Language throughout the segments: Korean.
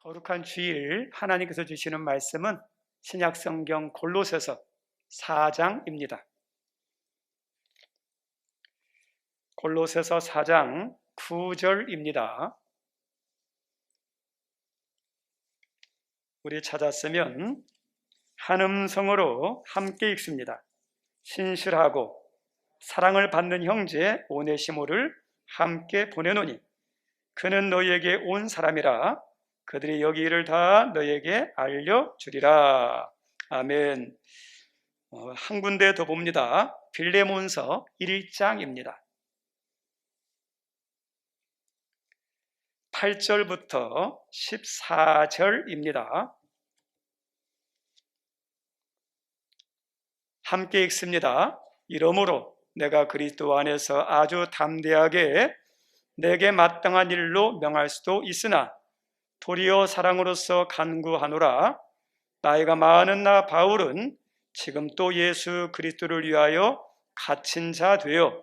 거룩한 주일 하나님께서 주시는 말씀은 신약성경 골로새서 4장입니다. 골로새서 4장 9절입니다. 우리 찾았으면 한 음성으로 함께 읽습니다. 신실하고 사랑을 받는 형제 오네시모를 함께 보내노니 그는 너희에게 온 사람이라 그들이 여기 일을 다 너희에게 알려주리라. 아멘. 한 군데 더 봅니다. 빌레몬서 1장입니다. 8절부터 14절입니다. 함께 읽습니다. 이러므로 내가 그리스도 안에서 아주 담대하게 내게 마땅한 일로 명할 수도 있으나 도리어 사랑으로서 간구하노라. 나이가 많은 나 바울은 지금 또 예수 그리스도를 위하여 갇힌 자 되어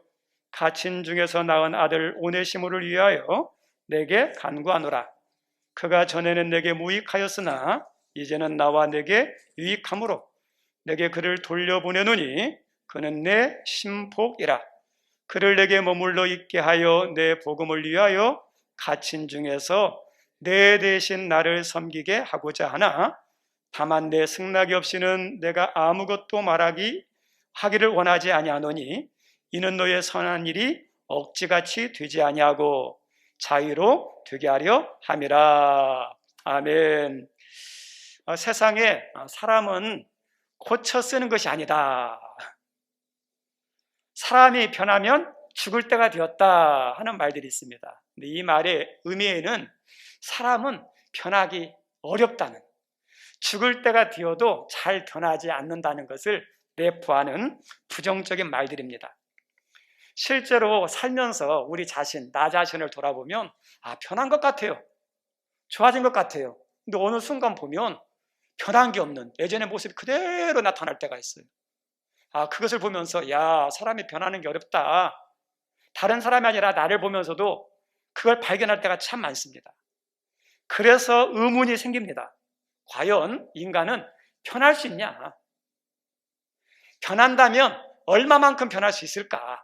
갇힌 중에서 낳은 아들 오네시모를 위하여 내게 간구하노라. 그가 전에는 내게 무익하였으나 이제는 나와 내게 유익함으로 내게 그를 돌려보내노니 그는 내 심복이라. 그를 내게 머물러 있게 하여 내 복음을 위하여 갇힌 중에서 내 대신 나를 섬기게 하고자 하나 다만 내 승낙이 없이는 내가 아무것도 하기를 원하지 아니하노니 이는 너의 선한 일이 억지같이 되지 아니하고 자유로 되게 하려 함이라. 아멘. 세상에 사람은 고쳐 쓰는 것이 아니다. 사람이 변하면 죽을 때가 되었다 하는 말들이 있습니다. 근데 이 말의 의미에는 사람은 변하기 어렵다는, 죽을 때가 되어도 잘 변하지 않는다는 것을 내포하는 부정적인 말들입니다. 실제로 살면서 우리 자신, 나 자신을 돌아보면 변한 것 같아요. 좋아진 것 같아요. 근데 어느 순간 보면 변한 게 없는 예전의 모습이 그대로 나타날 때가 있어요. 그것을 보면서 사람이 변하는 게 어렵다. 다른 사람이 아니라 나를 보면서도 그걸 발견할 때가 참 많습니다. 그래서 의문이 생깁니다. 과연 인간은 변할 수 있냐? 변한다면 얼마만큼 변할 수 있을까?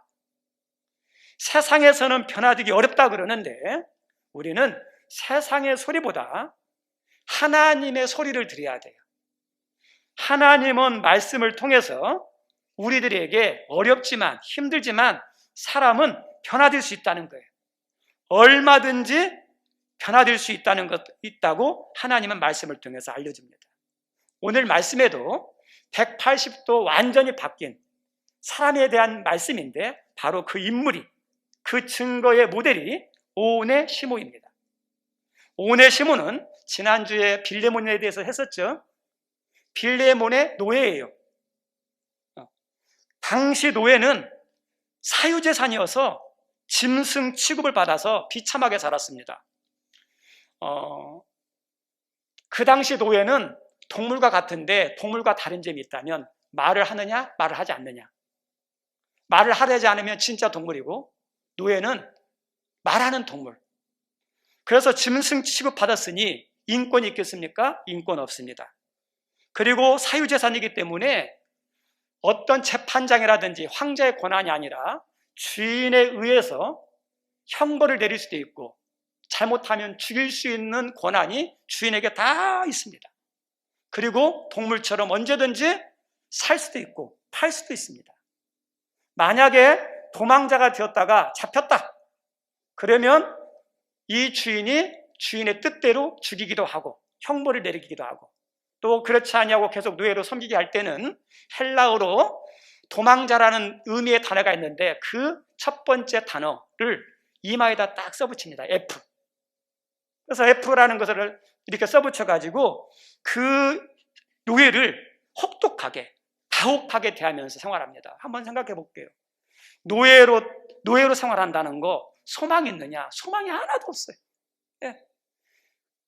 세상에서는 변화되기 어렵다 그러는데 우리는 세상의 소리보다 하나님의 소리를 들어야 돼요. 하나님은 말씀을 통해서 우리들에게 어렵지만 힘들지만 사람은 변화될 수 있다는 거예요. 얼마든지 변화될 수 있다고 하나님은 말씀을 통해서 알려줍니다. 오늘 말씀에도 180도 완전히 바뀐 사람에 대한 말씀인데 바로 그 인물이, 그 증거의 모델이 오네시모입니다. 오네시모는 지난주에 빌레몬에 대해서 했었죠. 빌레몬의 노예예요. 당시 노예는 사유재산이어서 짐승 취급을 받아서 비참하게 살았습니다. 그 당시 노예는 동물과 같은데 동물과 다른 점이 있다면 말을 하느냐 말을 하지 않느냐. 말을 하지 않으면 진짜 동물이고 노예는 말하는 동물. 그래서 짐승 취급받았으니 인권이 있겠습니까? 인권 없습니다. 그리고 사유재산이기 때문에 어떤 재판장이라든지 황제의 권한이 아니라 주인에 의해서 형벌을 내릴 수도 있고 잘못하면 죽일 수 있는 권한이 주인에게 다 있습니다. 그리고 동물처럼 언제든지 살 수도 있고 팔 수도 있습니다. 만약에 도망자가 되었다가 잡혔다. 그러면 이 주인이 주인의 뜻대로 죽이기도 하고 형벌을 내리기도 하고 또 그렇지 아니하고 계속 노예로 섬기게 할 때는 헬라어로 도망자라는 의미의 단어가 있는데 그 첫 번째 단어를 이마에다 딱 써붙입니다. F. 그래서 F라는 것을 이렇게 써붙여가지고 그 노예를 혹독하게, 가혹하게 대하면서 생활합니다. 한번 생각해 볼게요. 노예로 생활한다는 거 소망이 있느냐? 소망이 하나도 없어요. 예.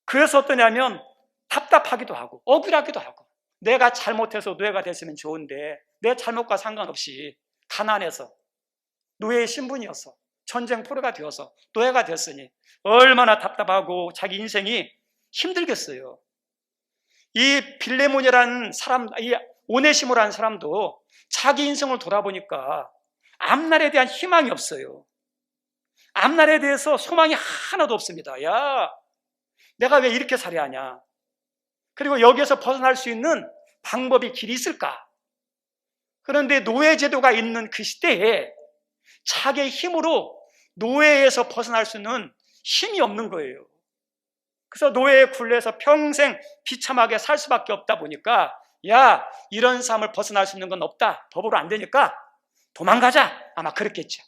그래서 어떠냐면 답답하기도 하고 억울하기도 하고 내가 잘못해서 노예가 됐으면 좋은데 내 잘못과 상관없이 가난해서 노예의 신분이어서 전쟁 포로가 되어서 노예가 됐으니 얼마나 답답하고 자기 인생이 힘들겠어요. 이 빌레몬이라는 사람, 이 오네시모라는 사람도 자기 인생을 돌아보니까 앞날에 대한 희망이 없어요. 앞날에 대해서 소망이 하나도 없습니다. 야, 내가 왜 이렇게 살아야 하냐? 그리고 여기에서 벗어날 수 있는 방법이 길이 있을까? 그런데 노예제도가 있는 그 시대에 자기의 힘으로 노예에서 벗어날 수 있는 힘이 없는 거예요. 그래서 노예에 굴려서 평생 비참하게 살 수밖에 없다 보니까 야, 이런 삶을 벗어날 수 있는 건 없다. 법으로 안 되니까 도망가자. 아마 그랬겠죠.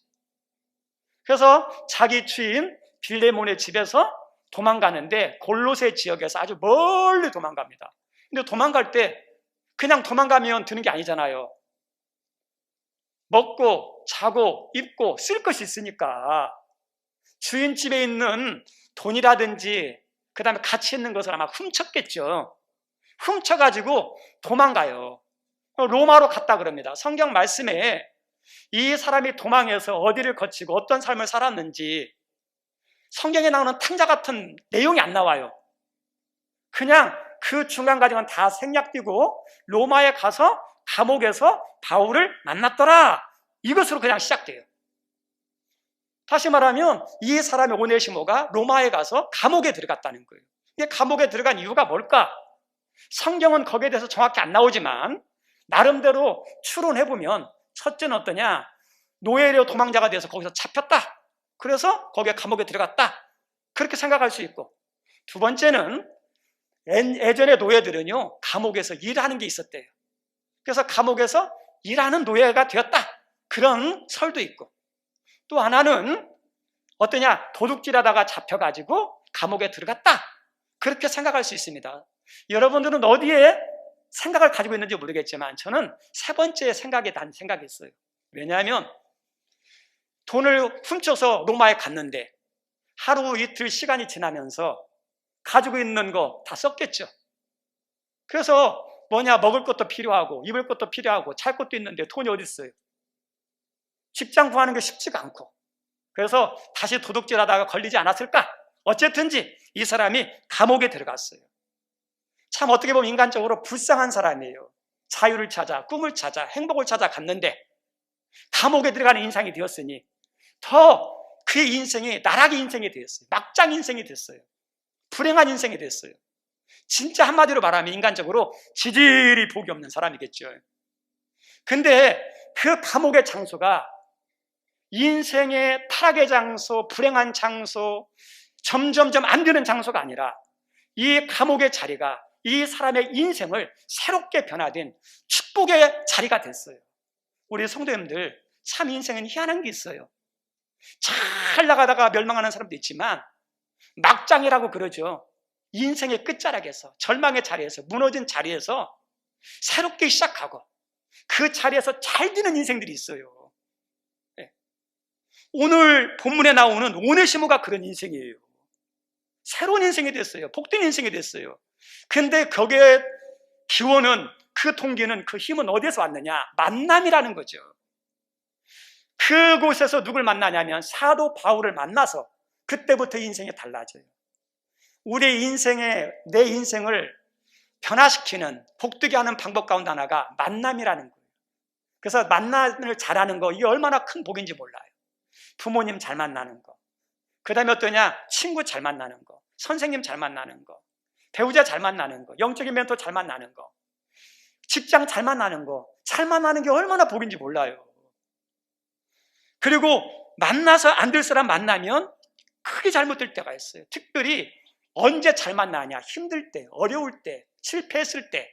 그래서 자기 주인 빌레몬의 집에서 도망가는데 골로새 지역에서 아주 멀리 도망갑니다. 근데 도망갈 때 그냥 도망가면 되는 게 아니잖아요. 먹고 자고 입고 쓸 것이 있으니까 주인 집에 있는 돈이라든지 그 다음에 가치 있는 것을 아마 훔쳤겠죠. 훔쳐가지고 도망가요. 로마로 갔다 그럽니다. 성경 말씀에 이 사람이 도망해서 어디를 거치고 어떤 삶을 살았는지 성경에 나오는 탕자 같은 내용이 안 나와요. 그냥 그 중간 과정은 다 생략되고 로마에 가서 감옥에서 바울을 만났더라. 이것으로 그냥 시작돼요. 다시 말하면 이 사람의 오네시모가 로마에 가서 감옥에 들어갔다는 거예요. 근데 감옥에 들어간 이유가 뭘까? 성경은 거기에 대해서 정확히 안 나오지만 나름대로 추론해보면 첫째는 어떠냐? 노예로 도망자가 돼서 거기서 잡혔다. 그래서 거기에 감옥에 들어갔다. 그렇게 생각할 수 있고, 두 번째는 예전의 노예들은요 감옥에서 일하는 게 있었대요. 그래서 감옥에서 일하는 노예가 되었다. 그런 설도 있고, 또 하나는 어떠냐? 도둑질하다가 잡혀가지고 감옥에 들어갔다. 그렇게 생각할 수 있습니다. 여러분들은 어디에 생각을 가지고 있는지 모르겠지만 저는 세 번째 생각에 단 생각이 있어요. 왜냐하면 돈을 훔쳐서 로마에 갔는데 하루 이틀 시간이 지나면서 가지고 있는 거 다 썼겠죠. 그래서 뭐냐, 먹을 것도 필요하고 입을 것도 필요하고 잘 것도 있는데 돈이 어디 있어요? 직장 구하는 게 쉽지가 않고, 그래서 다시 도둑질하다가 걸리지 않았을까? 어쨌든지 이 사람이 감옥에 들어갔어요. 참 어떻게 보면 인간적으로 불쌍한 사람이에요. 자유를 찾아, 꿈을 찾아, 행복을 찾아 갔는데 감옥에 들어가는 인생이 되었으니 더 그의 인생이 나락의 인생이 되었어요. 막장 인생이 됐어요. 불행한 인생이 됐어요. 진짜 한마디로 말하면 인간적으로 지질이 복이 없는 사람이겠죠. 근데 그 감옥의 장소가 인생의 타락의 장소, 불행한 장소, 점점점 안 되는 장소가 아니라 이 감옥의 자리가 이 사람의 인생을 새롭게 변화된 축복의 자리가 됐어요. 우리 성도님들, 참 인생은 희한한 게 있어요. 잘 나가다가 멸망하는 사람도 있지만 막장이라고 그러죠. 인생의 끝자락에서, 절망의 자리에서, 무너진 자리에서 새롭게 시작하고 그 자리에서 잘 되는 인생들이 있어요. 네. 오늘 본문에 나오는 오네시모가 그런 인생이에요. 새로운 인생이 됐어요. 복된 인생이 됐어요. 근데 거기에 기원은, 그 동기는, 그 힘은 어디에서 왔느냐? 만남이라는 거죠. 그곳에서 누굴 만나냐면 사도 바울을 만나서 그때부터 인생이 달라져요. 우리 인생에, 내 인생을 변화시키는, 복되게 하는 방법 가운데 하나가 만남이라는 거예요. 그래서 만남을 잘하는 거, 이게 얼마나 큰 복인지 몰라요. 부모님 잘 만나는 거, 그 다음에 어떠냐? 친구 잘 만나는 거, 선생님 잘 만나는 거, 배우자 잘 만나는 거, 영적인 멘토 잘 만나는 거, 직장 잘 만나는 거, 잘 만나는 게 얼마나 복인지 몰라요. 그리고 만나서 안 될 사람 만나면 크게 잘못될 때가 있어요. 특별히 언제 잘 만나냐? 힘들 때, 어려울 때, 실패했을 때,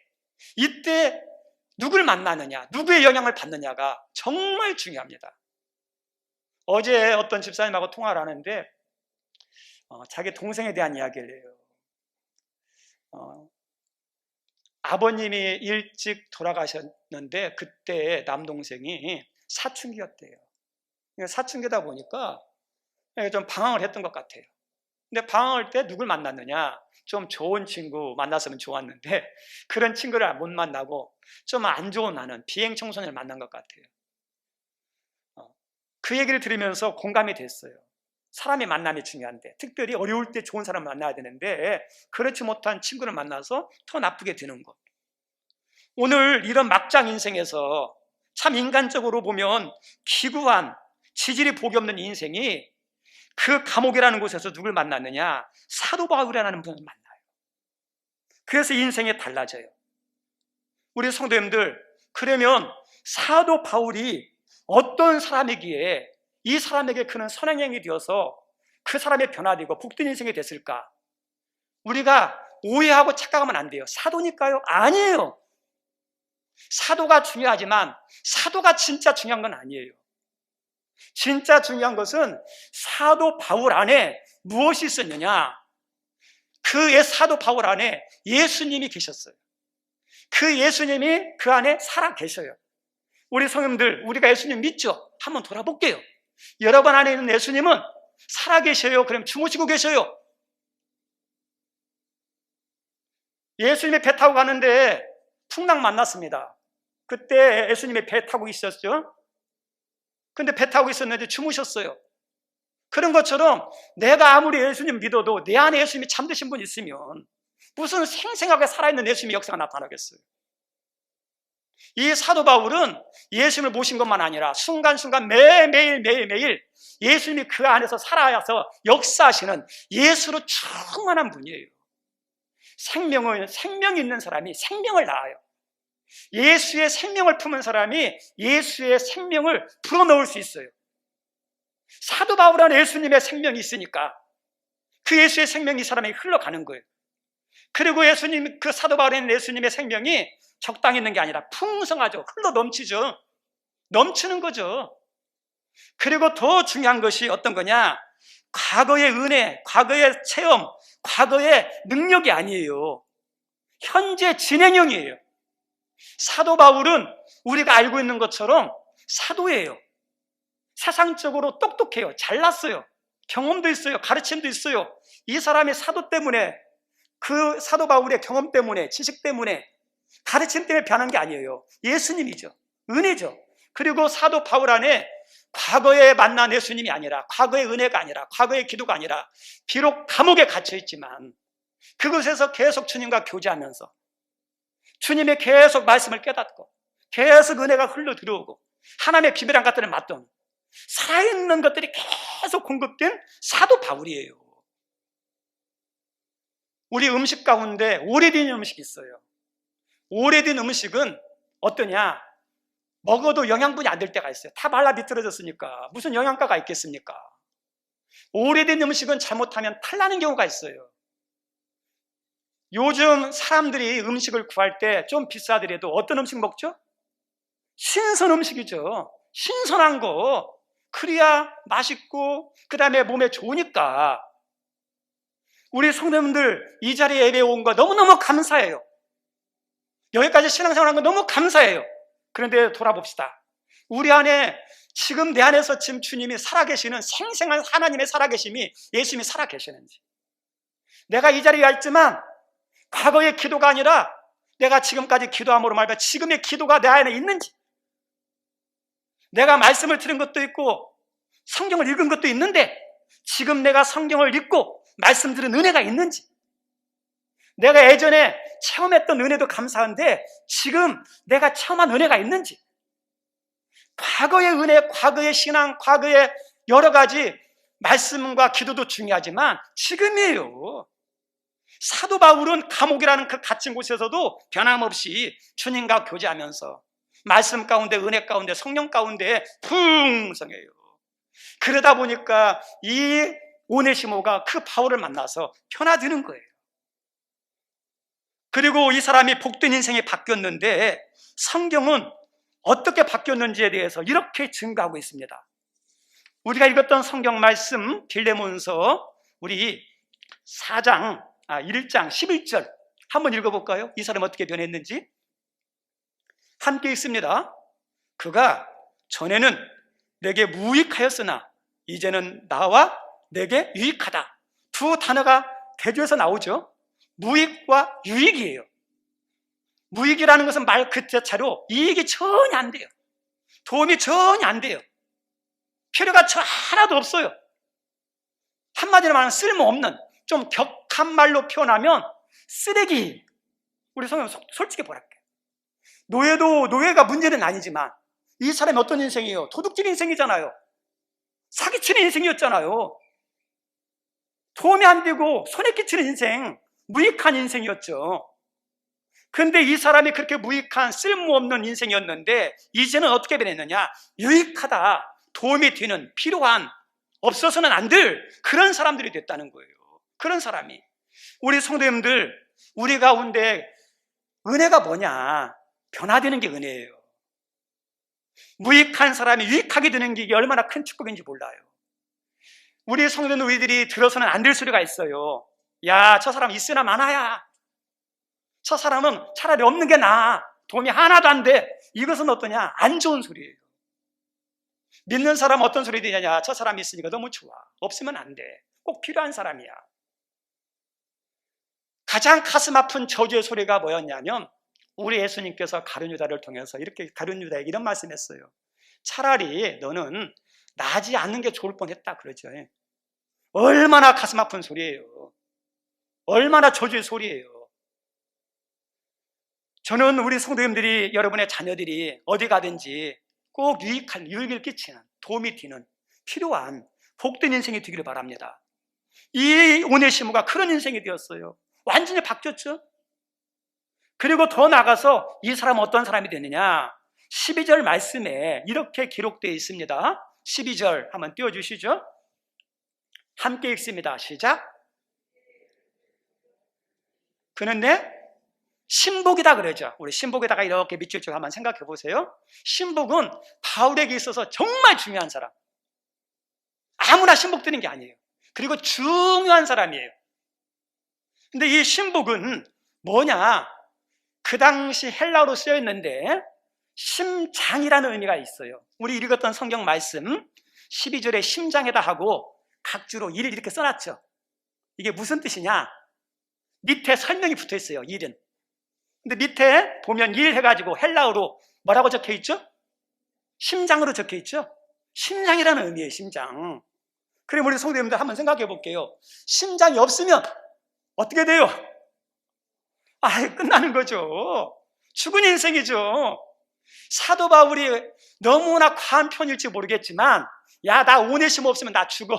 이때 누굴 만나느냐, 누구의 영향을 받느냐가 정말 중요합니다. 어제 어떤 집사님하고 통화를 하는데 자기 동생에 대한 이야기를 해요. 아버님이 일찍 돌아가셨는데 그때 남동생이 사춘기였대요. 사춘기다 보니까 좀 방황을 했던 것 같아요. 근데 방황할 때 누굴 만났느냐? 좀 좋은 친구 만났으면 좋았는데 그런 친구를 못 만나고 좀 안 좋은, 나는 비행 청소년을 만난 것 같아요. 그 얘기를 들으면서 공감이 됐어요. 사람의 만남이 중요한데, 특별히 어려울 때 좋은 사람을 만나야 되는데 그렇지 못한 친구를 만나서 더 나쁘게 되는 것. 오늘 이런 막장 인생에서 참 인간적으로 보면 기구한, 지질이 복이 없는 인생이 그 감옥이라는 곳에서 누굴 만났느냐? 사도 바울이라는 분을 만나요. 그래서 인생이 달라져요. 우리 성도님들, 그러면 사도 바울이 어떤 사람이기에 이 사람에게 그는 선행행이 되어서 그 사람의 변화되고 복된 인생이 됐을까? 우리가 오해하고 착각하면 안 돼요. 사도니까요? 아니에요. 사도가 중요하지만 사도가 진짜 중요한 건 아니에요. 진짜 중요한 것은 사도 바울 안에 무엇이 있었느냐? 그의 사도 바울 안에 예수님이 계셨어요. 그 예수님이 그 안에 살아 계셔요. 우리 성도님들, 우리가 예수님 믿죠? 한번 돌아볼게요. 여러분 안에 있는 예수님은 살아 계셔요? 그럼 주무시고 계셔요? 예수님이 배 타고 가는데 풍랑 만났습니다. 그때 예수님이 배 타고 있었죠? 근데 배 타고 있었는데 주무셨어요. 그런 것처럼 내가 아무리 예수님 믿어도 내 안에 예수님이 잠드신 분 있으면 무슨 생생하게 살아있는 예수님의 역사가 나타나겠어요. 이 사도 바울은 예수님을 모신 것만 아니라 순간순간 매일매일 예수님이 그 안에서 살아서 역사하시는 예수로 충만한 분이에요. 생명이 있는 사람이 생명을 낳아요. 예수의 생명을 품은 사람이 예수의 생명을 불어넣을 수 있어요. 사도 바울 안에 예수님의 생명이 있으니까 그 예수의 생명이 이 사람에게 흘러가는 거예요. 그리고 예수님, 그 사도 바울에 있는 예수님의 생명이 적당히 있는 게 아니라 풍성하죠. 흘러 넘치죠. 넘치는 거죠. 그리고 더 중요한 것이 어떤 거냐? 과거의 은혜, 과거의 체험, 과거의 능력이 아니에요. 현재 진행형이에요. 사도 바울은 우리가 알고 있는 것처럼 사도예요. 세상적으로 똑똑해요. 잘났어요. 경험도 있어요. 가르침도 있어요. 이 사람이 사도 때문에, 그 사도 바울의 경험 때문에, 지식 때문에, 가르침 때문에 변한 게 아니에요. 예수님이죠. 은혜죠. 그리고 사도 바울 안에 과거에 만난 예수님이 아니라, 과거의 은혜가 아니라, 과거의 기도가 아니라, 비록 감옥에 갇혀 있지만 그곳에서 계속 주님과 교제하면서 주님의 계속 말씀을 깨닫고 계속 은혜가 흘러 들어오고 하나님의 비밀한 것들을 맛던 살아있는 것들이 계속 공급된 사도 바울이에요. 우리 음식 가운데 오래된 음식이 있어요. 오래된 음식은 어떠냐? 먹어도 영양분이 안 될 때가 있어요. 다 말라 비틀어졌으니까 무슨 영양가가 있겠습니까? 오래된 음식은 잘못하면 탈나는 경우가 있어요. 요즘 사람들이 음식을 구할 때 좀 비싸더라도 어떤 음식 먹죠? 신선 음식이죠. 신선한 거. 그래야 맛있고 그 다음에 몸에 좋으니까. 우리 성도님들 이 자리에 예배 온 거 너무너무 감사해요. 여기까지 신앙생활한 거 너무 감사해요. 그런데 돌아봅시다. 우리 안에 지금 내 안에서 지금 주님이 살아계시는 생생한 하나님의 살아계심이, 예수님이 살아계시는지, 내가 이 자리에 왔지만 과거의 기도가 아니라 내가 지금까지 기도함으로 말미암아 지금의 기도가 내 안에 있는지, 내가 말씀을 들은 것도 있고 성경을 읽은 것도 있는데 지금 내가 성경을 읽고 말씀 들은 은혜가 있는지, 내가 예전에 체험했던 은혜도 감사한데 지금 내가 체험한 은혜가 있는지, 과거의 은혜, 과거의 신앙, 과거의 여러 가지 말씀과 기도도 중요하지만 지금이에요. 사도 바울은 감옥이라는 그 갇힌 곳에서도 변함없이 주님과 교제하면서 말씀 가운데, 은혜 가운데, 성령 가운데 풍성해요. 그러다 보니까 이 오네시모가 그 바울을 만나서 변화되는 거예요. 그리고 이 사람이 복된 인생이 바뀌었는데 성경은 어떻게 바뀌었는지에 대해서 이렇게 증거하고 있습니다. 우리가 읽었던 성경 말씀 빌레몬서 우리 4장 1장 11절 한번 읽어볼까요? 이 사람 어떻게 변했는지 함께 읽습니다. 그가 전에는 내게 무익하였으나 이제는 나와 내게 유익하다. 두 단어가 대조해서 나오죠. 무익과 유익이에요. 무익이라는 것은 말 그 자체로 이익이 전혀 안 돼요. 도움이 전혀 안 돼요. 필요가 하나도 없어요. 한마디로 말하면 쓸모없는, 좀 격한 말로 표현하면 쓰레기. 우리 성경 솔직히 보랄게요. 노예가 문제는 아니지만 이 사람이 어떤 인생이에요? 도둑질 인생이잖아요. 사기치는 인생이었잖아요. 도움이 안 되고 손해 끼치는 인생, 무익한 인생이었죠. 근데 이 사람이 그렇게 무익한 쓸모없는 인생이었는데 이제는 어떻게 변했느냐? 유익하다, 도움이 되는, 필요한, 없어서는 안 될 그런 사람들이 됐다는 거예요. 그런 사람이. 우리 성도님들, 우리 가운데 은혜가 뭐냐? 변화되는 게 은혜예요. 무익한 사람이 유익하게 되는 게 이게 얼마나 큰 축복인지 몰라요. 우리 성도는 우리들이 들어서는 안 될 소리가 있어요. 야, 저 사람 있으나 마나야. 저 사람은 차라리 없는 게 나아. 도움이 하나도 안 돼. 이것은 어떠냐? 안 좋은 소리예요. 믿는 사람은 어떤 소리 되냐냐? 저 사람이 있으니까 너무 좋아. 없으면 안 돼. 꼭 필요한 사람이야. 가장 가슴 아픈 저주의 소리가 뭐였냐면 우리 예수님께서 가룟 유다를 통해서 이렇게 가룟 유다에게 이런 말씀했어요. 차라리 너는 나지 않는 게 좋을 뻔했다 그러죠. 얼마나 가슴 아픈 소리예요. 얼마나 저주의 소리예요. 저는 우리 성도님들이, 여러분의 자녀들이 어디 가든지 꼭 유익한, 유익을 끼치는, 도움이 되는, 필요한 복된 인생이 되기를 바랍니다. 이 오네시모가 그런 인생이 되었어요. 완전히 바뀌었죠. 그리고 더 나가서 이 사람은 어떤 사람이 되느냐? 12절 말씀에 이렇게 기록되어 있습니다. 12절 한번 띄워주시죠. 함께 읽습니다. 시작. 그는 내 신복이다 그러죠. 우리 신복에다가 이렇게 밑줄 쭉 한번 생각해 보세요. 신복은 바울에게 있어서 정말 중요한 사람. 아무나 신복 되는 게 아니에요. 그리고 중요한 사람이에요. 근데 이 신복은 뭐냐? 그 당시 헬라어로 쓰여 있는데 심장이라는 의미가 있어요. 우리 읽었던 성경 말씀 12절에 심장에다 하고 각주로 일 이렇게 써놨죠. 이게 무슨 뜻이냐? 밑에 설명이 붙어 있어요. 일은. 근데 밑에 보면 일 해가지고 헬라어로 뭐라고 적혀 있죠? 심장으로 적혀 있죠? 심장이라는 의미예요. 심장. 그럼 우리 성도님들 한번 생각해 볼게요. 심장이 없으면 어떻게 돼요? 끝나는 거죠. 죽은 인생이죠. 사도 바울이 너무나 과한 편일지 모르겠지만, 야, 나 오네시모 없으면 나 죽어.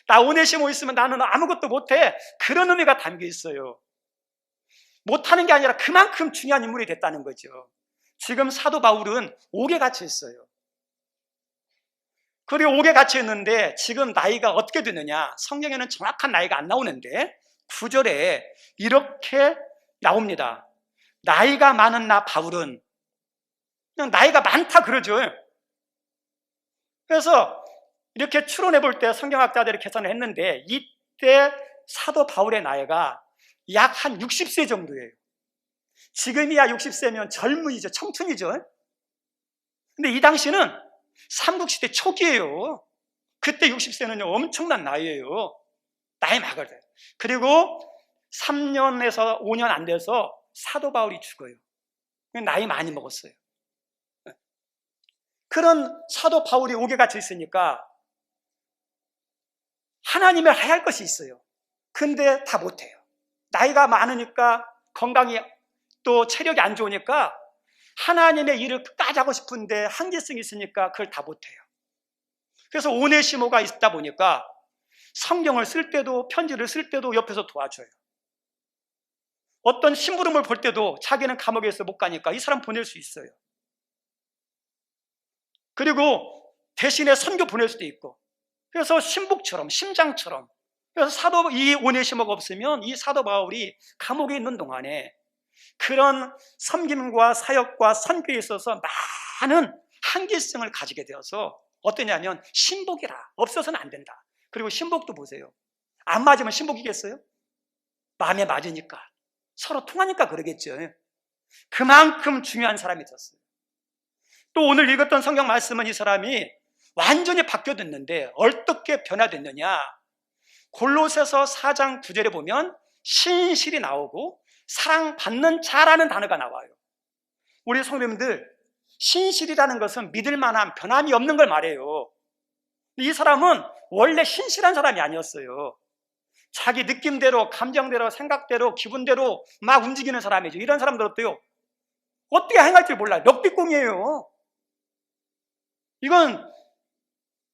나 오네시모 있으면 나는 아무것도 못해. 그런 의미가 담겨 있어요. 못하는 게 아니라 그만큼 중요한 인물이 됐다는 거죠. 지금 사도 바울은 옥에 갇혀 있어요. 그리고 옥에 갇혀 있는데 지금 나이가 어떻게 되느냐? 성경에는 정확한 나이가 안 나오는데 9절에 이렇게 나옵니다. 나이가 많은 나 바울은, 그냥 나이가 많다 그러죠. 그래서 이렇게 추론해 볼 때 성경학자들이 계산을 했는데 이때 사도 바울의 나이가 약 한 60세 정도예요. 지금이야 60세면 젊은이죠. 청춘이죠. 근데 이 당시는 삼국시대 초기예요. 그때 60세는 엄청난 나이예요. 나이 막을 때. 그리고 3년에서 5년 안 돼서 사도 바울이 죽어요. 나이 많이 먹었어요. 그런 사도 바울이 옥에 갇혀 있으니까 하나님을 해야 할 것이 있어요. 근데 다 못해요. 나이가 많으니까, 건강이 또 체력이 안 좋으니까 하나님의 일을 끝까지 하고 싶은데 한계성이 있으니까 그걸 다 못해요. 그래서 오네시모가 있다 보니까 성경을 쓸 때도, 편지를 쓸 때도 옆에서 도와줘요. 어떤 심부름을 볼 때도 자기는 감옥에서 못 가니까 이 사람 보낼 수 있어요. 그리고 대신에 선교 보낼 수도 있고, 그래서 신복처럼, 심장처럼. 그래서 이 오네시모가 없으면 이 사도 바울이 감옥에 있는 동안에 그런 섬김과 사역과 선교에 있어서 많은 한계성을 가지게 되어서 어떠냐면 신복이라, 없어서는 안 된다. 그리고 신복도 보세요. 안 맞으면 신복이겠어요? 마음에 맞으니까, 서로 통하니까 그러겠죠. 그만큼 중요한 사람이 됐어요. 또 오늘 읽었던 성경 말씀은 이 사람이 완전히 바뀌어졌는데 어떻게 변화됐느냐? 골로새서 4장 9절에 보면 신실이 나오고 사랑받는 자라는 단어가 나와요. 우리 성도님들, 신실이라는 것은 믿을 만한 변함이 없는 걸 말해요. 이 사람은 원래 신실한 사람이 아니었어요. 자기 느낌대로, 감정대로, 생각대로, 기분대로 막 움직이는 사람이죠. 이런 사람들 어때요? 어떻게 행할지 몰라요. 럭비공이에요. 이건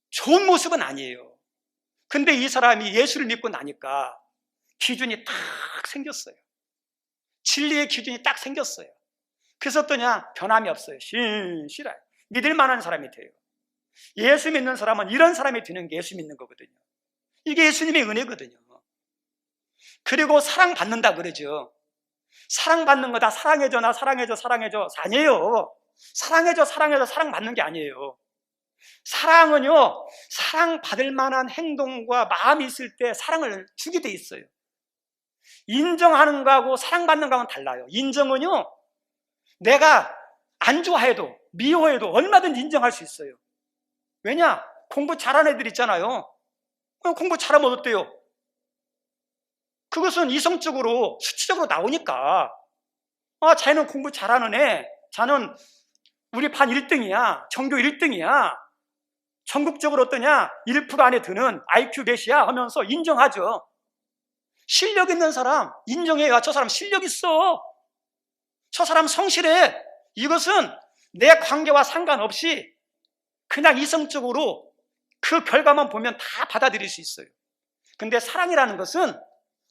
좋은 모습은 아니에요. 근데 이 사람이 예수를 믿고 나니까 기준이 딱 생겼어요. 진리의 기준이 딱 생겼어요. 그래서 어떠냐? 변함이 없어요. 신실해요. 믿을 만한 사람이 돼요. 예수 믿는 사람은 이런 사람이 되는 게 예수 믿는 거거든요. 이게 예수님의 은혜거든요. 그리고 사랑받는다 그러죠. 사랑받는 거다. 사랑해줘, 나 사랑해줘, 사랑해줘. 아니에요. 사랑해줘, 사랑해줘, 사랑받는 게 아니에요. 사랑은요, 사랑받을 만한 행동과 마음이 있을 때 사랑을 주게 돼 있어요. 인정하는 거하고 사랑받는 거하고는 달라요. 인정은요, 내가 안 좋아해도, 미워해도 얼마든지 인정할 수 있어요. 왜냐? 공부 잘하는 애들 있잖아요. 공부 잘하면 어때요? 그것은 이성적으로, 수치적으로 나오니까, 쟤는 공부 잘하는 애, 쟤는 우리 반 1등이야, 전교 1등이야, 전국적으로 어떠냐, 1% 안에 드는 IQ 몇이야 하면서 인정하죠. 실력 있는 사람 인정해요. 저 사람 실력 있어, 저 사람 성실해. 이것은 내 관계와 상관없이 그냥 이성적으로 그 결과만 보면 다 받아들일 수 있어요. 근데 사랑이라는 것은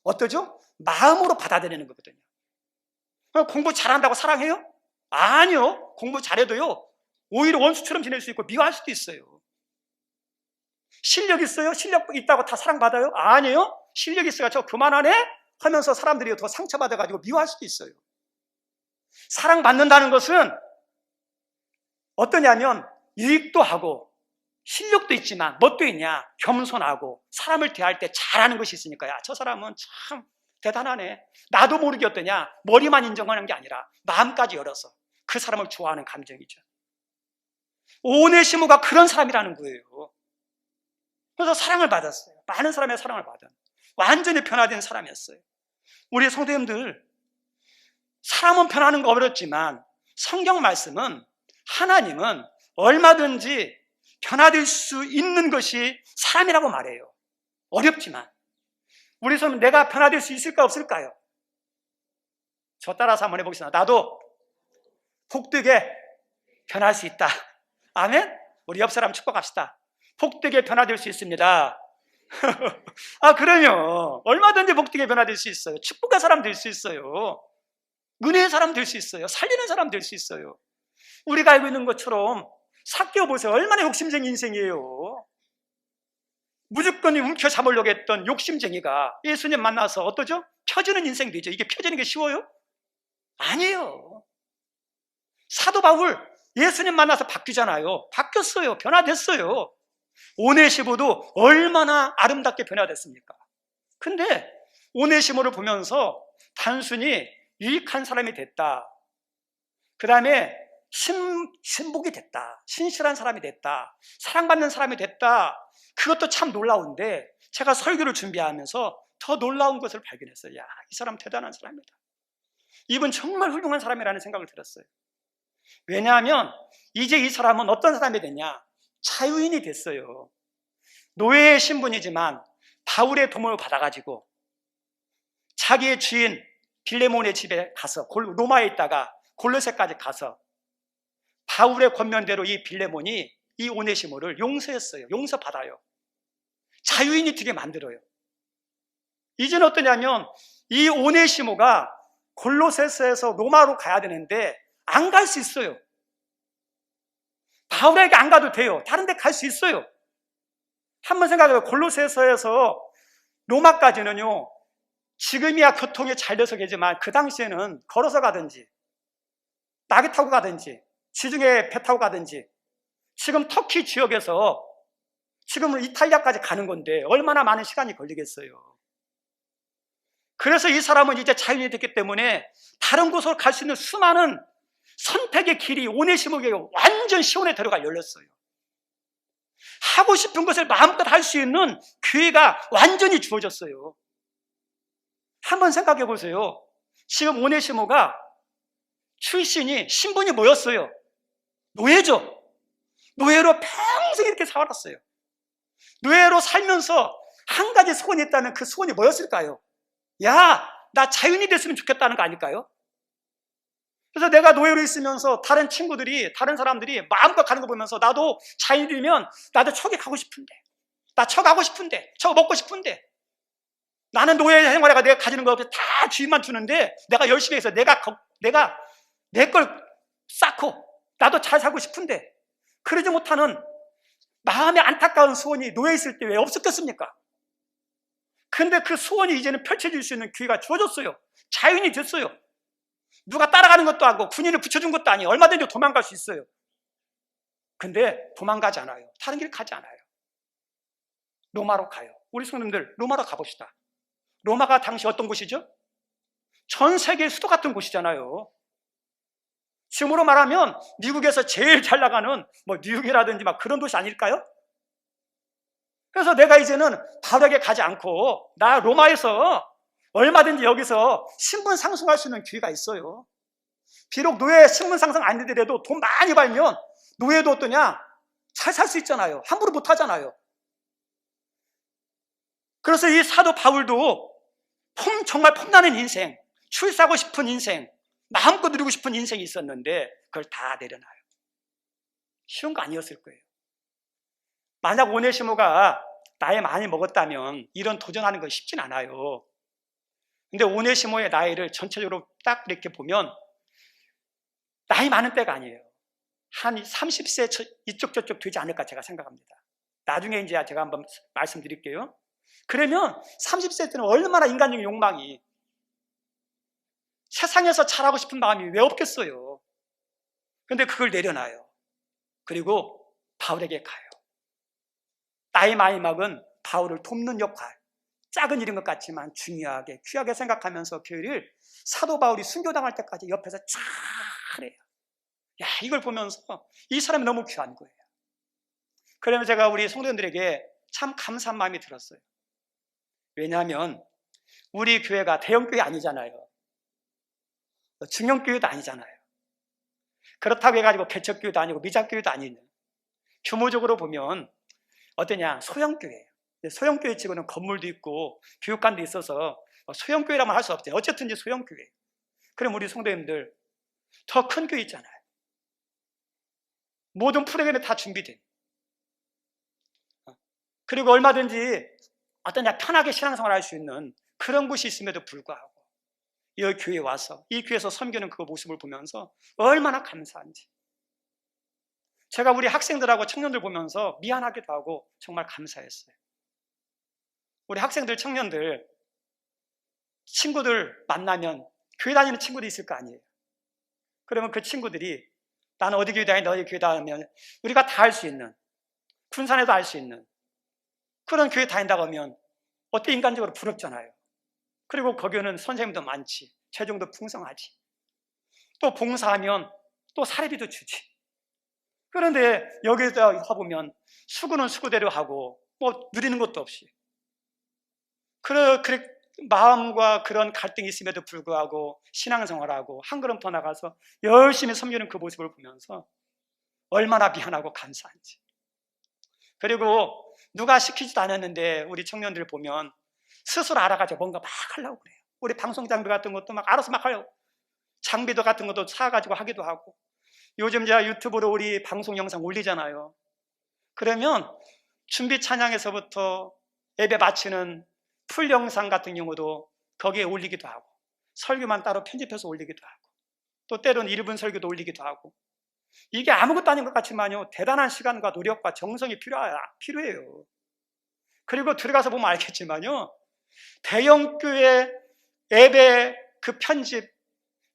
어떠죠? 마음으로 받아들이는 거거든요. 공부 잘한다고 사랑해요? 아니요. 공부 잘해도요, 오히려 원수처럼 지낼 수 있고 미워할 수도 있어요. 실력 있어요? 실력 있다고 다 사랑받아요? 아니에요. 실력 있어가 저 그만하네? 하면서 사람들이 더 상처받아가지고 미워할 수도 있어요. 사랑받는다는 것은 어떠냐면 유익도 하고 실력도 있지만 뭣도 있냐? 겸손하고 사람을 대할 때 잘하는 것이 있으니까, 야, 저 사람은 참 대단하네. 나도 모르게 어떠냐? 머리만 인정하는 게 아니라 마음까지 열어서 그 사람을 좋아하는 감정이죠. 오네시모가 그런 사람이라는 거예요. 그래서 사랑을 받았어요. 많은 사람의 사랑을 받은 완전히 변화된 사람이었어요. 우리 성도님들, 사람은 변하는 거 어렵지만 성경 말씀은, 하나님은 얼마든지 변화될 수 있는 것이 사람이라고 말해요. 어렵지만 우리 손은 내가 변화될 수 있을까 없을까요? 저 따라서 한번 해보겠습니다. 나도 복되게 변할 수 있다. 아멘? 우리 옆 사람 축복합시다. 복되게 변화될 수 있습니다. 그럼요. 얼마든지 복되게 변화될 수 있어요. 축복의 사람 될 수 있어요. 은혜의 사람 될 수 있어요. 살리는 사람 될 수 있어요. 우리가 알고 있는 것처럼 삭개오 보세요. 얼마나 욕심쟁이 인생이에요. 무조건 움켜잡으려고 했던 욕심쟁이가 예수님 만나서 어떠죠? 펴지는 인생 되죠. 이게 펴지는 게 쉬워요? 아니에요. 사도 바울 예수님 만나서 바뀌잖아요. 바뀌었어요. 변화됐어요. 오네시모도 얼마나 아름답게 변화됐습니까? 근데 오네시모를 보면서 단순히 유익한 사람이 됐다, 그 다음에 신복이 됐다, 신실한 사람이 됐다, 사랑받는 사람이 됐다, 그것도 참 놀라운데 제가 설교를 준비하면서 더 놀라운 것을 발견했어요. 야, 이 사람 대단한 사람이다. 이분 정말 훌륭한 사람이라는 생각을 들었어요. 왜냐하면 이제 이 사람은 어떤 사람이 됐냐? 자유인이 됐어요. 노예의 신분이지만 바울의 도움을 받아가지고 자기의 주인 빌레몬의 집에 가서, 로마에 있다가 골로새까지 가서 바울의 권면대로 이 빌레몬이 이 오네시모를 용서했어요. 용서받아요. 자유인이 되게 만들어요. 이제는 어떠냐면 이 오네시모가 골로새에서 로마로 가야 되는데 안 갈 수 있어요. 바울에게 안 가도 돼요. 다른 데 갈 수 있어요. 한번 생각해요. 골로새에서 로마까지는요, 지금이야 교통이 잘 돼서 계지만 그 당시에는 걸어서 가든지 낙이 타고 가든지 지중해 배 타고 가든지, 지금 터키 지역에서 지금은 이탈리아까지 가는 건데 얼마나 많은 시간이 걸리겠어요. 그래서 이 사람은 이제 자유인이 됐기 때문에 다른 곳으로 갈 수 있는 수많은 선택의 길이 오네시모에게 완전 시온의 대로가 열렸어요. 하고 싶은 것을 마음껏 할 수 있는 기회가 완전히 주어졌어요. 한번 생각해 보세요. 지금 오네시모가 출신이, 신분이 뭐였어요? 노예죠. 노예로 평생 이렇게 살았어요. 노예로 살면서 한 가지 소원이 있다면 그 소원이 뭐였을까요? 야, 나 자유인이 됐으면 좋겠다는 거 아닐까요? 그래서 내가 노예로 있으면서 다른 친구들이, 다른 사람들이 마음껏 가는 거 보면서 나도 자유인이면 나도 저기 가고 싶은데, 나 저 가고 싶은데, 저거 먹고 싶은데, 나는 노예 생활에가 내가 가지는 거 없이 다 주인만 주는데 내가 열심히 해서 내가 내 걸 쌓고 나도 잘 살고 싶은데 그러지 못하는 마음의 안타까운 소원이 노예에 있을 때 왜 없었겠습니까? 근데 그 소원이 이제는 펼쳐질 수 있는 기회가 주어졌어요. 자유인이 됐어요. 누가 따라가는 것도 아니고 군인을 붙여준 것도 아니에요. 얼마든지 도망갈 수 있어요. 근데 도망가지 않아요. 다른 길 가지 않아요. 로마로 가요. 우리 성도님들 로마로 가봅시다. 로마가 당시 어떤 곳이죠? 전 세계 수도 같은 곳이잖아요. 지금으로 말하면 미국에서 제일 잘 나가는 뭐 뉴욕이라든지 막 그런 도시 아닐까요? 그래서 내가 이제는 바로에게 가지 않고 나 로마에서 얼마든지 여기서 신분 상승할 수 있는 기회가 있어요. 비록 노예 신분 상승 안 되더라도 돈 많이 벌면 노예도 어떠냐? 잘 살 수 있잖아요. 함부로 못 하잖아요. 그래서 이 사도 바울도 정말 폼나는 인생, 출세하고 싶은 인생, 마음껏 누리고 싶은 인생이 있었는데 그걸 다 내려놔요. 쉬운 거 아니었을 거예요. 만약 오네시모가 나이 많이 먹었다면 이런 도전하는 거 쉽진 않아요. 근데 오네시모의 나이를 전체적으로 딱 이렇게 보면 나이 많은 때가 아니에요. 한 30세 이쪽 저쪽 되지 않을까 제가 생각합니다. 나중에 이제 제가 한번 말씀드릴게요. 그러면 30세 때는 얼마나 인간적인 욕망이, 세상에서 잘하고 싶은 마음이 왜 없겠어요. 근데 그걸 내려놔요. 그리고 바울에게 가요. 나이 많이 먹은 바울을 돕는 역할, 작은 일인 것 같지만 중요하게 귀하게 생각하면서 그 일을 사도 바울이 순교당할 때까지 옆에서 잘 해요. 야, 이걸 보면서 이 사람이 너무 귀한 거예요. 그러면 제가 우리 성도님들에게 참 감사한 마음이 들었어요. 왜냐하면 우리 교회가 대형교회 아니잖아요. 중형교회도 아니잖아요. 그렇다고 해가지고 개척교회도 아니고 미작교회도 아니는, 규모적으로 보면 어떠냐, 소형교회예요. 소형교회 치고는 건물도 있고 교육관도 있어서 소형교회라면 할 수 없죠. 어쨌든 이제 소형교회. 그럼 우리 성도님들 더 큰 교회 있잖아요. 모든 프로그램이 다 준비된, 그리고 얼마든지 어떠냐 편하게 신앙생활을 할 수 있는 그런 곳이 있음에도 불구하고 이 교회에 와서 이 교회에서 섬기는 그 모습을 보면서 얼마나 감사한지, 제가 우리 학생들하고 청년들 보면서 미안하기도 하고 정말 감사했어요. 우리 학생들, 청년들, 친구들 만나면 교회 다니는 친구도 있을 거 아니에요. 그러면 그 친구들이 나는 어디 교회 다니, 너희 교회 다니면 우리가 다 할 수 있는, 군산에도 할 수 있는 그런 교회 다닌다고 하면 어때, 인간적으로 부럽잖아요. 그리고 거기는 선생님도 많지, 재정도 풍성하지, 또 봉사하면 또 사례비도 주지. 그런데 여기서 해보면 수고는 수고대로 하고 뭐 누리는 것도 없이 그래 마음과 그런 갈등이 있음에도 불구하고 신앙생활하고 한 걸음 더 나가서 열심히 섬기는 그 모습을 보면서 얼마나 미안하고 감사한지. 그리고 누가 시키지도 않았는데 우리 청년들 보면 스스로 알아가지고 뭔가 막 하려고 그래요. 우리 방송 장비 같은 것도 막 알아서 막 하려고, 장비도 같은 것도 사가지고 하기도 하고. 요즘 제가 유튜브로 우리 방송 영상 올리잖아요. 그러면 준비 찬양에서부터 예배 마치는 풀 영상 같은 경우도 거기에 올리기도 하고, 설교만 따로 편집해서 올리기도 하고, 또 때로는 1분 설교도 올리기도 하고. 이게 아무것도 아닌 것 같지만요, 대단한 시간과 노력과 정성이 필요해요. 그리고 들어가서 보면 알겠지만요, 대형교회 예배 그 편집,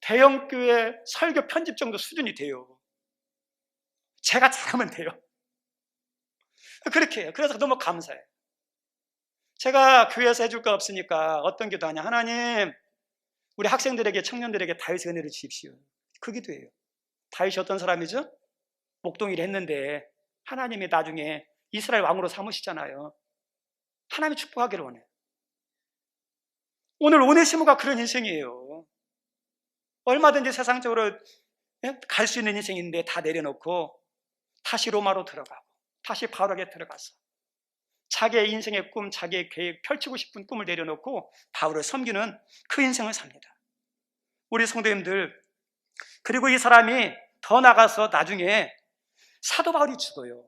대형교회 설교 편집 정도 수준이 돼요. 제가 잘하면 돼요. 그렇게 해요. 그래서 너무 감사해요. 제가 교회에서 해줄 거 없으니까 어떤 기도 하냐, 하나님 우리 학생들에게, 청년들에게 다윗의 은혜를 주십시오. 그 기도예요. 다윗이 어떤 사람이죠? 목동이를 했는데 하나님이 나중에 이스라엘 왕으로 삼으시잖아요. 하나님이 축복하기를 원해요. 오늘 오네시모가 그런 인생이에요. 얼마든지 세상적으로 갈 수 있는 인생인데 다 내려놓고 다시 로마로 들어가고 다시 바울에게 들어가서 자기의 인생의 꿈, 자기의 계획, 펼치고 싶은 꿈을 내려놓고 바울을 섬기는 그 인생을 삽니다. 우리 성도님들, 그리고 이 사람이 더 나가서 나중에 사도 바울이 죽어요.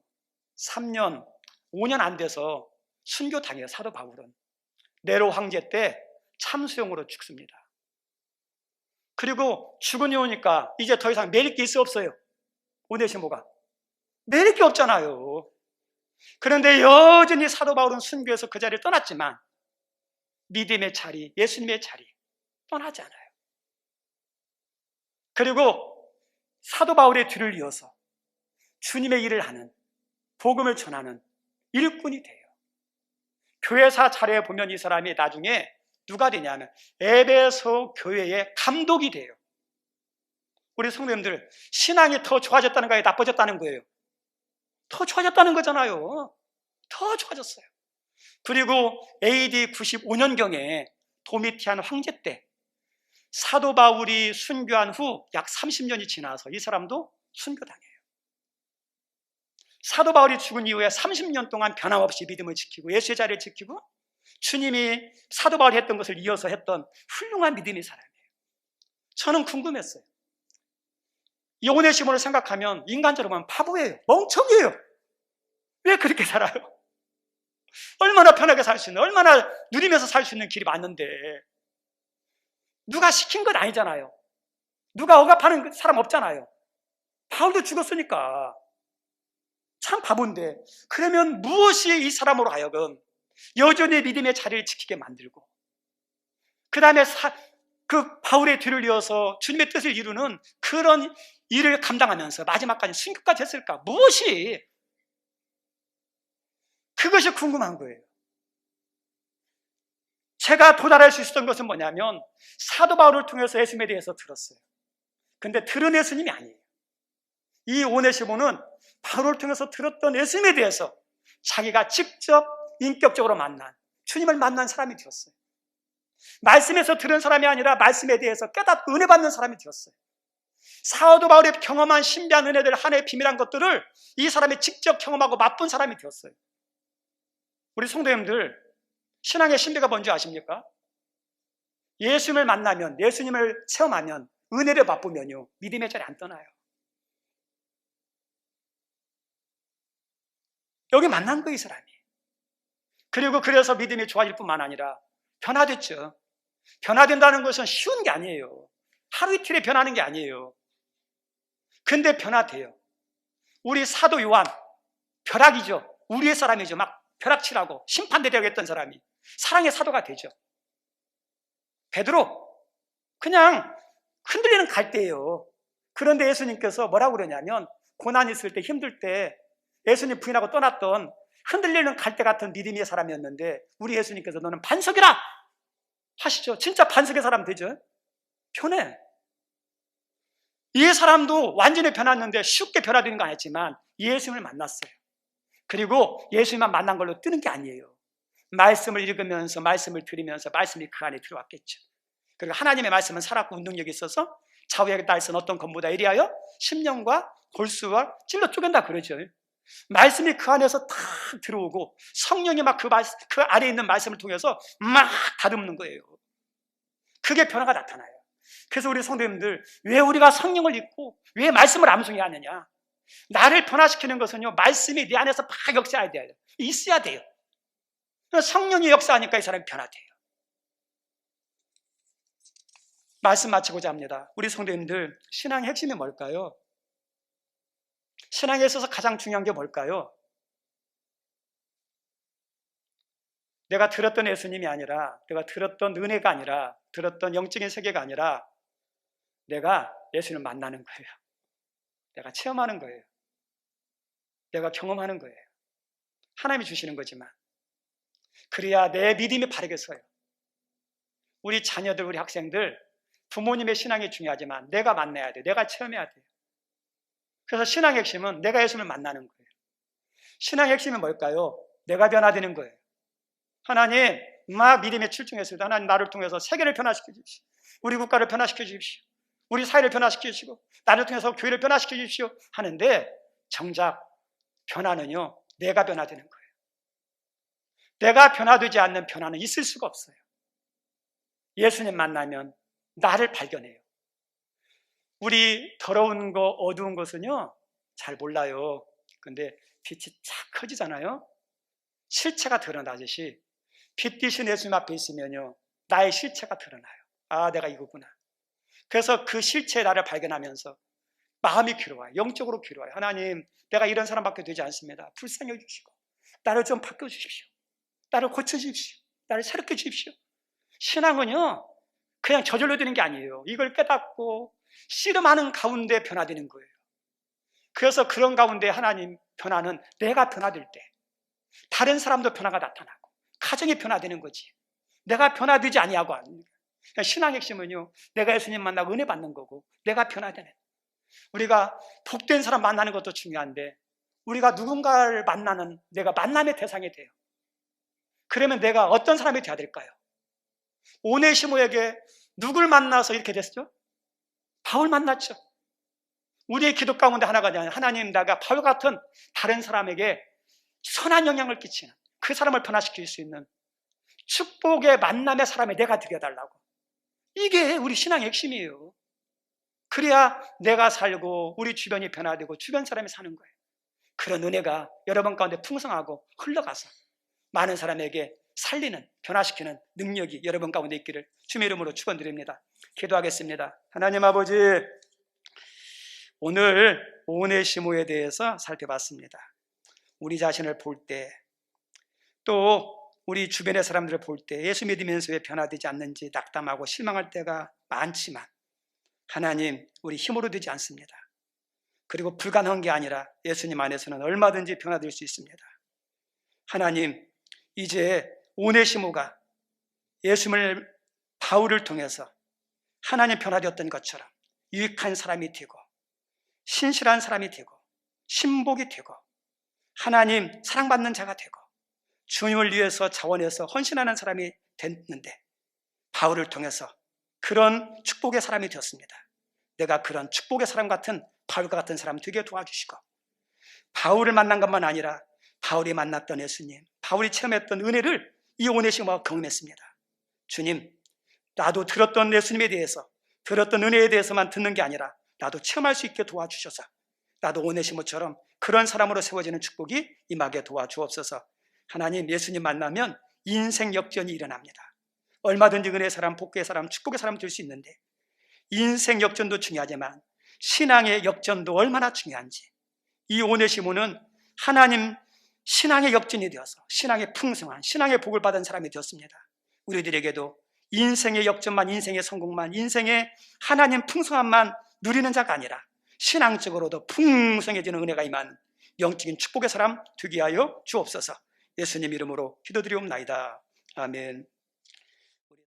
3년, 5년 안 돼서 순교당해요. 사도 바울은 네로 황제 때 참수용으로 죽습니다. 그리고 죽은이 오니까 이제 더 이상 매일 게 있어 없어요. 오네시모가 매일 게 없잖아요. 그런데 여전히 사도 바울은 순교해서 그 자리를 떠났지만 믿음의 자리, 예수님의 자리 떠나지 않아요. 그리고 사도 바울의 뒤를 이어서 주님의 일을 하는, 복음을 전하는 일꾼이 돼요. 교회사 자료에 보면 이 사람이 나중에 누가 되냐면 에베소 교회의 감독이 돼요. 우리 성도님들, 신앙이 더 좋아졌다는 거예요? 나빠졌다는 거예요? 더 좋아졌다는 거잖아요. 더 좋아졌어요. 그리고 AD 95년경에 도미티안 황제 때 사도 바울이 순교한 후 약 30년이 지나서 이 사람도 순교당해요. 사도 바울이 죽은 이후에 30년 동안 변함없이 믿음을 지키고 예수의 자리를 지키고 주님이 사도 바울이 했던 것을 이어서 했던 훌륭한 믿음의 사람이에요. 저는 궁금했어요. 이 오네시모를 생각하면 인간적으로 보면 바보예요. 멍청이에요. 왜 그렇게 살아요? 얼마나 편하게 살 수 있는, 얼마나 누리면서 살 수 있는 길이 맞는데 누가 시킨 건 아니잖아요. 누가 억압하는 사람 없잖아요. 바울도 죽었으니까 참 바본데, 그러면 무엇이 이 사람으로 하여금 여전히 믿음의 자리를 지키게 만들고 그 다음에 그 바울의 뒤를 이어서 주님의 뜻을 이루는 그런 일을 감당하면서 마지막까지 순교까지 했을까? 무엇이? 그것이 궁금한 거예요. 제가 도달할 수 있었던 것은 뭐냐면 사도 바울을 통해서 예수님에 대해서 들었어요. 근데 들은 예수님이 아니에요. 이 오네시모는 바울을 통해서 들었던 예수님에 대해서 자기가 직접 인격적으로 만난, 주님을 만난 사람이 되었어요. 말씀에서 들은 사람이 아니라 말씀에 대해서 깨닫고 은혜 받는 사람이 되었어요. 사도 바울이 경험한 신비한 은혜들, 하나의 비밀한 것들을 이 사람이 직접 경험하고 맛본 사람이 되었어요. 우리 성도님들, 신앙의 신비가 뭔지 아십니까? 예수님을 만나면, 예수님을 체험하면, 은혜를 맛보면요, 믿음의 자리 안 떠나요. 여기 만난 거예요, 이 사람이. 그리고 그래서 믿음이 좋아질 뿐만 아니라 변화됐죠. 변화된다는 것은 쉬운 게 아니에요. 하루 이틀에 변하는 게 아니에요. 근데 변화돼요. 우리 사도 요한, 벼락이죠. 우리의 사람이죠. 막 벼락치라고 심판되려고 했던 사람이 사랑의 사도가 되죠. 베드로, 그냥 흔들리는 갈대예요. 그런데 예수님께서 뭐라고 그러냐면 고난이 있을 때, 힘들 때 예수님 부인하고 떠났던 흔들리는 갈대 같은 믿음의 사람이었는데 우리 예수님께서 너는 반석이라 하시죠. 진짜 반석의 사람 되죠. 변해. 이 사람도 완전히 변했는데 쉽게 변화되는 거 아니지만 예수님을 만났어요. 그리고 예수님만 만난 걸로 뜨는 게 아니에요. 말씀을 읽으면서, 말씀을 들으면서 말씀이 그 안에 들어왔겠죠. 그리고 하나님의 말씀은 살았고 운동력이 있어서 좌우의 날선 어떤 검보다 이리하여 심령과 골수와 찔러 쪼갠다 그러죠. 말씀이 그 안에서 탁 들어오고 성령이 막 그 아래에 있는 말씀을 통해서 막 다듬는 거예요. 그게 변화가 나타나요. 그래서 우리 성도님들, 왜 우리가 성령을 읽고 왜 말씀을 암송해야 하느냐? 나를 변화시키는 것은요, 말씀이 내 안에서 막 역사해야 돼요. 있어야 돼요. 성령이 역사하니까 이 사람이 변화돼요. 말씀 마치고자 합니다. 우리 성도님들, 신앙의 핵심이 뭘까요? 신앙에 있어서 가장 중요한 게 뭘까요? 내가 들었던 예수님이 아니라, 내가 들었던 은혜가 아니라, 들었던 영적인 세계가 아니라 내가 예수님을 만나는 거예요. 내가 체험하는 거예요. 내가 경험하는 거예요. 하나님이 주시는 거지만 그래야 내 믿음이 바르게 서요. 우리 자녀들, 우리 학생들, 부모님의 신앙이 중요하지만 내가 만나야 돼요. 내가 체험해야 돼요. 그래서 신앙의 핵심은 내가 예수님을 만나는 거예요. 신앙의 핵심은 뭘까요? 내가 변화되는 거예요. 하나님, 막 믿음에 출중했을 때 하나님 나를 통해서 세계를 변화시켜 주십시오. 우리 국가를 변화시켜 주십시오. 우리 사회를 변화시켜 주시고 나를 통해서 교회를 변화시켜 주십시오 하는데 정작 변화는요, 내가 변화되는 거예요. 내가 변화되지 않는 변화는 있을 수가 없어요. 예수님 만나면 나를 발견해요. 우리 더러운 거, 어두운 것은요 잘 몰라요. 근데 빛이 착 커지잖아요. 실체가 드러나듯이 빛 대신 예수님 앞에 있으면요 나의 실체가 드러나요. 아, 내가 이거구나. 그래서 그 실체의 나를 발견하면서 마음이 괴로워요. 영적으로 괴로워요. 하나님, 내가 이런 사람밖에 되지 않습니다. 불쌍히 여주시고 나를 좀 바꿔주십시오. 나를 고쳐주십시오. 나를 새롭게 주십시오. 신앙은요 그냥 저절로 되는 게 아니에요. 이걸 깨닫고 씨름하는 가운데 변화되는 거예요. 그래서 그런 가운데 하나님 변화는 내가 변화될 때 다른 사람도 변화가 나타나고 가정이 변화되는 거지. 내가 변화되지 아니하고 아닙니다. 신앙의 핵심은요 내가 예수님 만나고 은혜 받는 거고 내가 변화되는, 우리가 복된 사람 만나는 것도 중요한데 우리가 누군가를 만나는 내가 만남의 대상이 돼요. 그러면 내가 어떤 사람이 되어야 될까요? 오네시모에게 누굴 만나서 이렇게 됐죠? 바울 만났죠. 우리의 기도 가운데 하나가 아니라 하나님, 내가 바울 같은 다른 사람에게 선한 영향을 끼치는, 그 사람을 변화시킬 수 있는 축복의 만남의 사람이 내가 되어달라고. 이게 우리 신앙의 핵심이에요. 그래야 내가 살고 우리 주변이 변화되고 주변 사람이 사는 거예요. 그런 은혜가 여러분 가운데 풍성하고 흘러가서 많은 사람에게 살리는, 변화시키는 능력이 여러분 가운데 있기를 주님의 이름으로 축원드립니다. 기도하겠습니다. 하나님 아버지, 오늘 오네시모에 대해서 살펴봤습니다. 우리 자신을 볼 때, 또 우리 주변의 사람들을 볼 때 예수 믿으면서 왜 변화되지 않는지 낙담하고 실망할 때가 많지만 하나님, 우리 힘으로 되지 않습니다. 그리고 불가능한 게 아니라 예수님 안에서는 얼마든지 변화될 수 있습니다. 하나님, 이제 오네시모가 예수님을, 바울을 통해서 하나님 변화되었던 것처럼 유익한 사람이 되고 신실한 사람이 되고 신복이 되고 하나님 사랑받는 자가 되고 주님을 위해서 자원해서 헌신하는 사람이 됐는데 바울을 통해서 그런 축복의 사람이 되었습니다. 내가 그런 축복의 사람 같은 바울과 같은 사람 되게 도와주시고, 바울을 만난 것만 아니라 바울이 만났던 예수님, 바울이 체험했던 은혜를 이 오네시모가 경험했습니다. 주님, 나도 들었던 예수님에 대해서, 들었던 은혜에 대해서만 듣는 게 아니라 나도 체험할 수 있게 도와주셔서 나도 오네시모처럼 그런 사람으로 세워지는 축복이 임하게 도와주옵소서. 하나님, 예수님 만나면 인생 역전이 일어납니다. 얼마든지 은혜의 사람, 복의 사람, 축복의 사람 될 수 있는데 인생 역전도 중요하지만 신앙의 역전도 얼마나 중요한지, 이 오네시모는 하나님 신앙의 역전이 되어서 신앙의 풍성한, 신앙의 복을 받은 사람이 되었습니다. 우리들에게도 인생의 역전만, 인생의 성공만, 인생의 하나님 풍성함만 누리는 자가 아니라 신앙적으로도 풍성해지는 은혜가 임한 영적인 축복의 사람 되게 하여 주옵소서. 예수님 이름으로 기도드리옵나이다. 아멘.